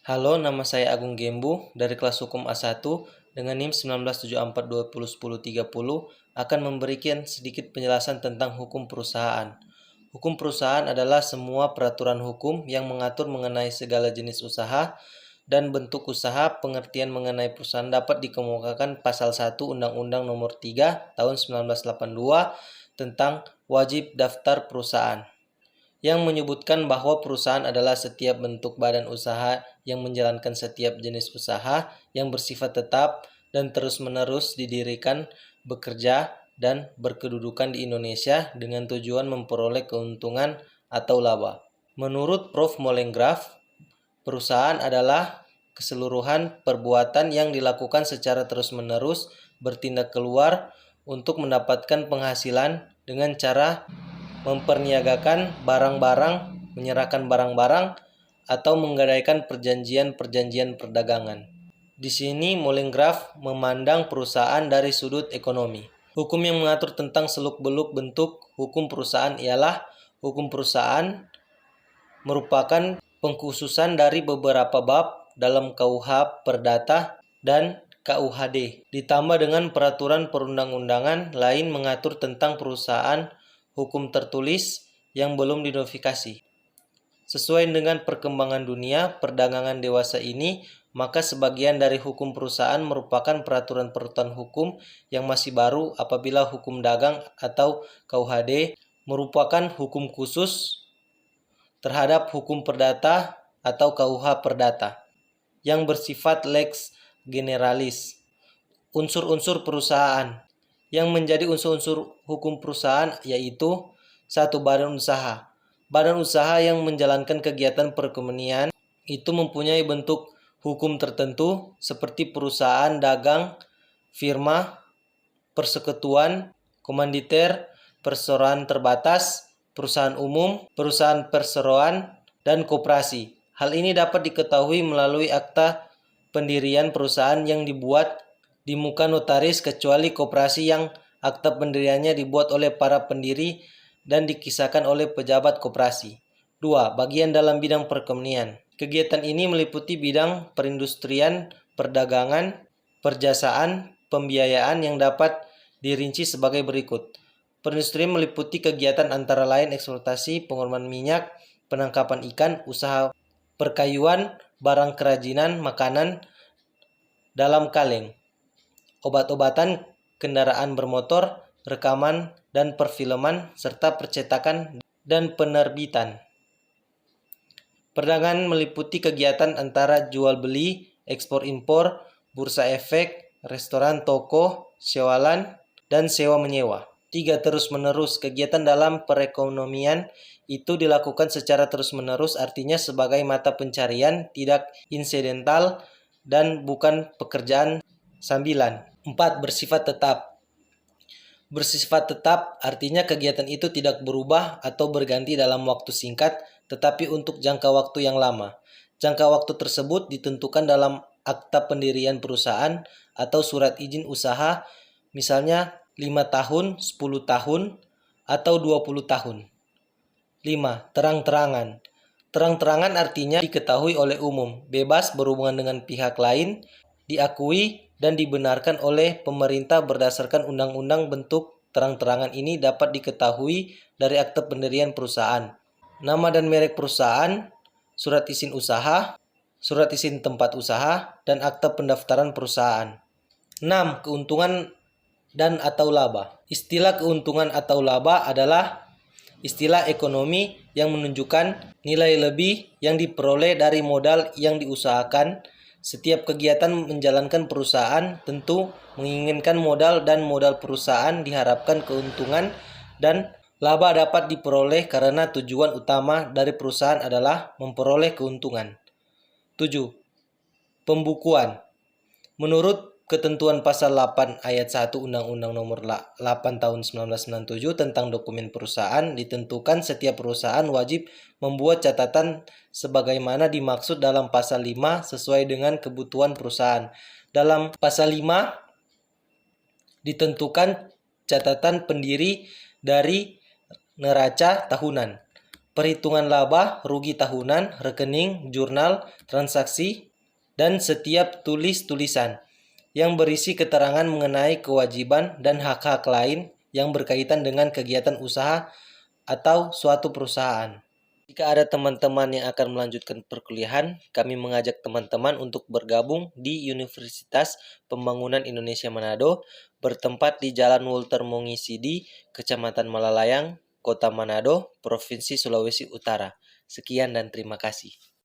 Halo, nama saya Agung Gembu dari kelas Hukum A1 dengan NIM 1974201030 akan memberikan sedikit penjelasan tentang hukum perusahaan. Hukum perusahaan adalah semua peraturan hukum yang mengatur mengenai segala jenis usaha dan bentuk usaha. Pengertian mengenai perusahaan dapat dikemukakan pasal 1 Undang-Undang Nomor 3 Tahun 1982 tentang wajib daftar perusahaan, yang menyebutkan bahwa perusahaan adalah setiap bentuk badan usaha yang menjalankan setiap jenis usaha yang bersifat tetap dan terus-menerus didirikan, bekerja, dan berkedudukan di Indonesia dengan tujuan memperoleh keuntungan atau laba. Menurut Prof. Molengraf, perusahaan adalah keseluruhan perbuatan yang dilakukan secara terus-menerus bertindak keluar untuk mendapatkan penghasilan dengan cara memperniagakan barang-barang, menyerahkan barang-barang, atau menggadaikan perjanjian-perjanjian perdagangan. Di sini Molengraf memandang perusahaan dari sudut ekonomi. Hukum yang mengatur tentang seluk-beluk bentuk hukum perusahaan ialah hukum perusahaan merupakan pengkhususan dari beberapa bab dalam KUH Perdata dan KUHD, ditambah dengan peraturan perundang-undangan lain mengatur tentang perusahaan hukum tertulis yang belum dinotifikasi. Sesuai dengan perkembangan dunia perdagangan dewasa ini, maka sebagian dari hukum perusahaan merupakan peraturan-peraturan hukum yang masih baru apabila hukum dagang atau KUHD merupakan hukum khusus terhadap hukum perdata atau KUH Perdata yang bersifat lex generalis. Unsur-unsur perusahaan yang menjadi unsur-unsur hukum perusahaan yaitu 1. Badan usaha. Badan usaha yang menjalankan kegiatan perekonomian itu mempunyai bentuk hukum tertentu seperti perusahaan dagang, firma, persekutuan, komanditer, perseroan terbatas, perusahaan umum, perusahaan perseroan, dan koperasi. Hal ini dapat diketahui melalui akta pendirian perusahaan yang dibuat di muka notaris kecuali koperasi yang akta pendiriannya dibuat oleh para pendiri dan dikisahkan oleh pejabat koperasi. 2. Bagian dalam bidang perekonomian. Kegiatan ini meliputi bidang perindustrian, perdagangan, perjasaan, pembiayaan yang dapat dirinci sebagai berikut. Perindustrian meliputi kegiatan antara lain eksploitasi, pengorbanan minyak, penangkapan ikan, usaha perkayuan, barang kerajinan, makanan dalam kaleng, obat-obatan, kendaraan bermotor, rekaman dan perfilman, serta percetakan dan penerbitan. Perdagangan meliputi kegiatan antara jual beli, ekspor impor, bursa efek, restoran, toko, sewalan, dan sewa menyewa. 3. Terus-menerus. Kegiatan dalam perekonomian itu dilakukan secara terus-menerus, artinya sebagai mata pencarian, tidak insidental, dan bukan pekerjaan sambilan. 4. Bersifat tetap. Bersifat tetap artinya kegiatan itu tidak berubah atau berganti dalam waktu singkat, tetapi untuk jangka waktu yang lama. Jangka waktu tersebut ditentukan dalam akta pendirian perusahaan atau surat izin usaha, misalnya 5 tahun, 10 tahun, atau 20 tahun. 5. Terang-terangan. Terang-terangan artinya diketahui oleh umum, bebas berhubungan dengan pihak lain, diakui dan dibenarkan oleh pemerintah berdasarkan undang-undang. Bentuk terang-terangan ini dapat diketahui dari akta pendirian perusahaan, nama dan merek perusahaan, surat izin usaha, surat izin tempat usaha, dan akta pendaftaran perusahaan. 6. Keuntungan dan atau laba. Istilah keuntungan atau laba adalah istilah ekonomi yang menunjukkan nilai lebih yang diperoleh dari modal yang diusahakan. Setiap kegiatan menjalankan perusahaan tentu menginginkan modal dan modal perusahaan diharapkan keuntungan dan laba dapat diperoleh karena tujuan utama dari perusahaan adalah memperoleh keuntungan. 7. Pembukuan. Menurut ketentuan pasal 8 ayat 1 Undang-Undang Nomor 8 Tahun 1997 tentang dokumen perusahaan, ditentukan setiap perusahaan wajib membuat catatan sebagaimana dimaksud dalam pasal 5 sesuai dengan kebutuhan perusahaan. Dalam pasal 5 ditentukan catatan pendiri dari neraca tahunan. perhitungan laba, rugi tahunan, rekening, jurnal, transaksi, dan setiap tulisan yang berisi keterangan mengenai kewajiban dan hak-hak lain yang berkaitan dengan kegiatan usaha atau suatu perusahaan. Jika ada teman-teman yang akan melanjutkan perkuliahan, kami mengajak teman-teman untuk bergabung di Universitas Pembangunan Indonesia Manado, bertempat di Jalan Walter Mongisidi, Kecamatan Malalayang, Kota Manado, Provinsi Sulawesi Utara. Sekian dan terima kasih.